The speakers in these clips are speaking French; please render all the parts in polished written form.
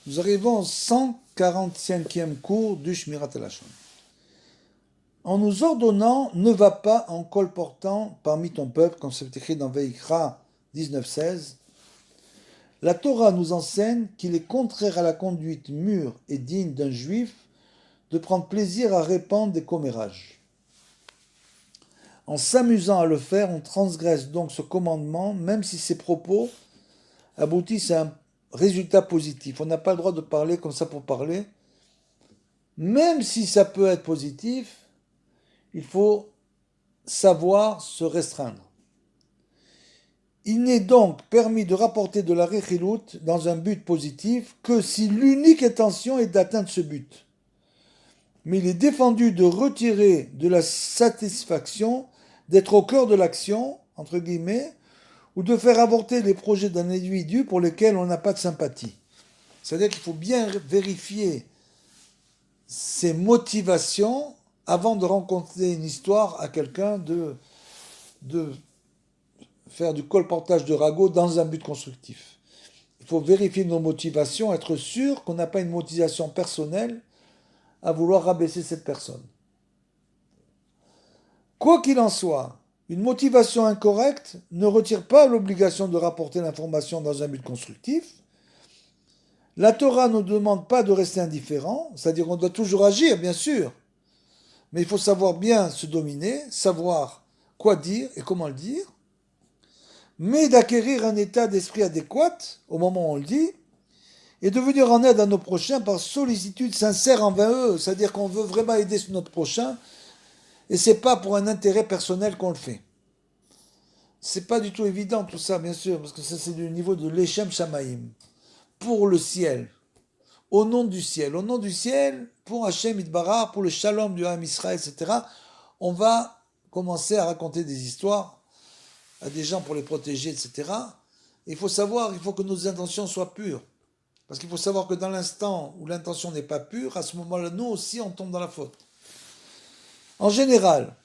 Nous arrivons au 145e cours du Shmirat HaLashon. En nous ordonnant, ne va pas en colportant parmi ton peuple, comme c'est écrit dans Veikra 19:16, la Torah nous enseigne qu'il est contraire à la conduite mûre et digne d'un juif de prendre plaisir à répandre des commérages. En s'amusant à le faire, on transgresse donc ce commandement, même si ses propos aboutissent à un résultat positif. On n'a pas le droit de parler comme ça pour parler. Même si ça peut être positif, il faut savoir se restreindre. Il n'est donc permis de rapporter de la rechilut dans un but positif que si l'unique intention est d'atteindre ce but. Mais il est défendu de retirer de la satisfaction, d'être au cœur de l'action, entre guillemets, ou de faire avorter les projets d'un individu pour lesquels on n'a pas de sympathie. C'est-à-dire qu'il faut bien vérifier ses motivations avant de raconter une histoire à quelqu'un, de faire du colportage de ragot dans un but constructif. Il faut vérifier nos motivations, être sûr qu'on n'a pas une motivation personnelle à vouloir rabaisser cette personne. Quoi qu'il en soit, une motivation incorrecte ne retire pas l'obligation de rapporter l'information dans un but constructif. La Torah ne nous demande pas de rester indifférent, c'est-à-dire qu'on doit toujours agir, bien sûr, mais il faut savoir bien se dominer, savoir quoi dire et comment le dire, mais d'acquérir un état d'esprit adéquat au moment où on le dit, et de venir en aide à nos prochains par sollicitude sincère envers eux, c'est-à-dire qu'on veut vraiment aider notre prochain, et c'est pas pour un intérêt personnel qu'on le fait. C'est pas du tout évident tout ça, bien sûr, parce que ça c'est du niveau de l'Echem Shamaïm, pour le ciel, au nom du ciel, pour Hachem Idbarah, pour le shalom du Ham Israël, etc. On va commencer à raconter des histoires à des gens pour les protéger, etc. Et il faut savoir, il faut que nos intentions soient pures. Parce qu'il faut savoir que dans l'instant où l'intention n'est pas pure, à ce moment-là, nous aussi, on tombe dans la faute. En général,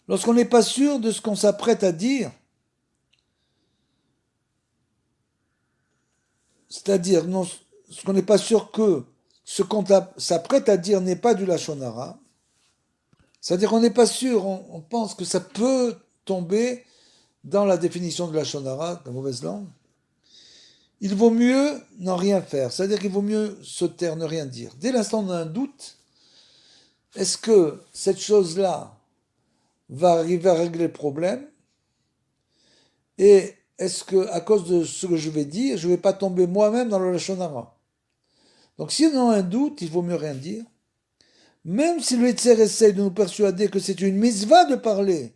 lorsqu'on n'est pas sûr de ce qu'on s'apprête à dire, c'est-à-dire ce qu'on n'est pas sûr que ce qu'on s'apprête à dire n'est pas du Lachon Hara, c'est-à-dire qu'on n'est pas sûr, on pense que ça peut tomber dans la définition de Lachon Hara, la mauvaise langue, il vaut mieux n'en rien faire, c'est-à-dire qu'il vaut mieux se taire, ne rien dire. Dès l'instant où on a un doute, est-ce que cette chose-là va arriver à régler le problème? Et est-ce que, à cause de ce que je vais dire, je ne vais pas tomber moi-même dans le Lachon Hara? Donc si on a un doute, il vaut mieux rien dire. Même si le Yetzer essaie de nous persuader que c'est une mitzvah de parler,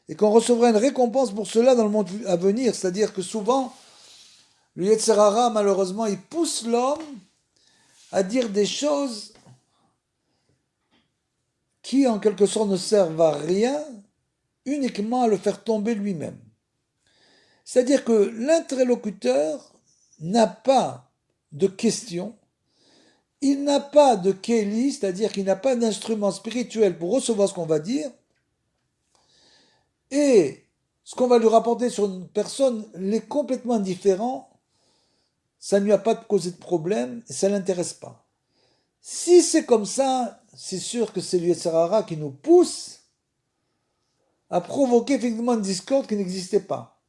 et qu'on recevra une récompense pour cela dans le monde à venir, c'est-à-dire que souvent, le Yetzer Hara, malheureusement, il pousse l'homme à dire des choses qui, en quelque sorte, ne servent à rien, uniquement à le faire tomber lui-même. C'est-à-dire que l'interlocuteur n'a pas de question, il n'a pas de kéli, c'est-à-dire qu'il n'a pas d'instrument spirituel pour recevoir ce qu'on va dire, et ce qu'on va lui rapporter sur une personne l'est complètement indifférent, ça ne lui a pas causé de problème, et ça ne l'intéresse pas. Si c'est comme ça, c'est sûr que c'est le Yetzer Hara qui nous pousse à provoquer effectivement une discorde qui n'existait pas.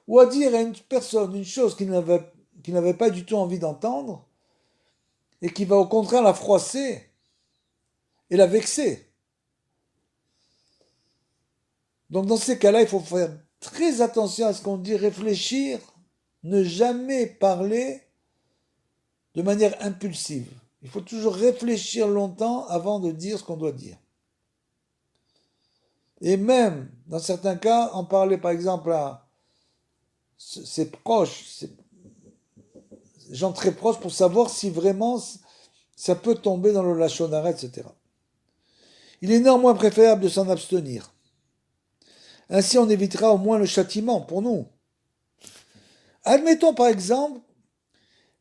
Ou à dire à une personne une chose qu'il n'avait pas du tout envie d'entendre, et qui va au contraire la froisser et la vexer. Donc dans ces cas-là, il faut faire très attention à ce qu'on dit, réfléchir, ne jamais parler de manière impulsive. Il faut toujours réfléchir longtemps avant de dire ce qu'on doit dire. Et même, dans certains cas, en parler par exemple à ses proches, ses gens très proches, pour savoir si vraiment ça peut tomber dans le Lachon Hara, etc. Il est néanmoins préférable de s'en abstenir. Ainsi, on évitera au moins le châtiment pour nous. Admettons par exemple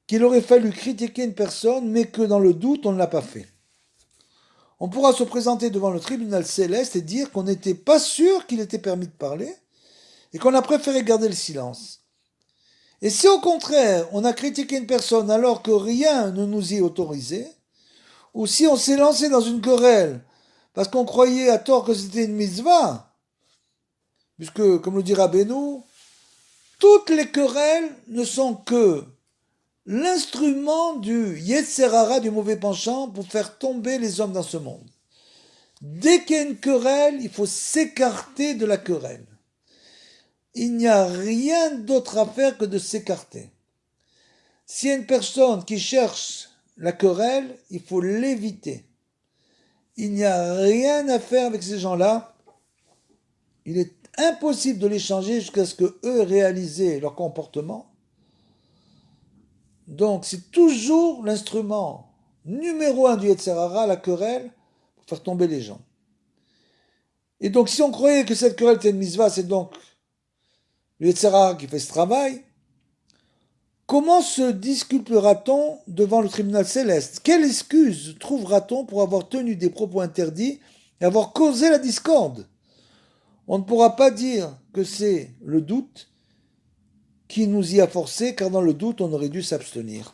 qu'il aurait fallu critiquer une personne, mais que dans le doute, on ne l'a pas fait. On pourra se présenter devant le tribunal céleste et dire qu'on n'était pas sûr qu'il était permis de parler et qu'on a préféré garder le silence. Et si au contraire, on a critiqué une personne alors que rien ne nous y autorisait, ou si on s'est lancé dans une querelle parce qu'on croyait à tort que c'était une mitzvah, puisque, comme le dit Rabbeinu, toutes les querelles ne sont que l'instrument du Yetzer Hara, du mauvais penchant, pour faire tomber les hommes dans ce monde. Dès qu'il y a une querelle, il faut s'écarter de la querelle. Il n'y a rien d'autre à faire que de s'écarter. S'il y a une personne qui cherche la querelle, il faut l'éviter. Il n'y a rien à faire avec ces gens-là. Il est impossible de les changer jusqu'à ce qu'eux réalisent leur comportement. Donc c'est toujours l'instrument numéro un du Yetzer Hara, la querelle, pour faire tomber les gens. Et donc si on croyait que cette querelle était une mitzvah, c'est donc le Yetzer Hara qui fait ce travail. Comment se disculpera-t-on devant le tribunal céleste? Quelle excuse trouvera-t-on pour avoir tenu des propos interdits et avoir causé la discorde? On ne pourra pas dire que c'est le doute qui nous y a forcés, car dans le doute, on aurait dû s'abstenir.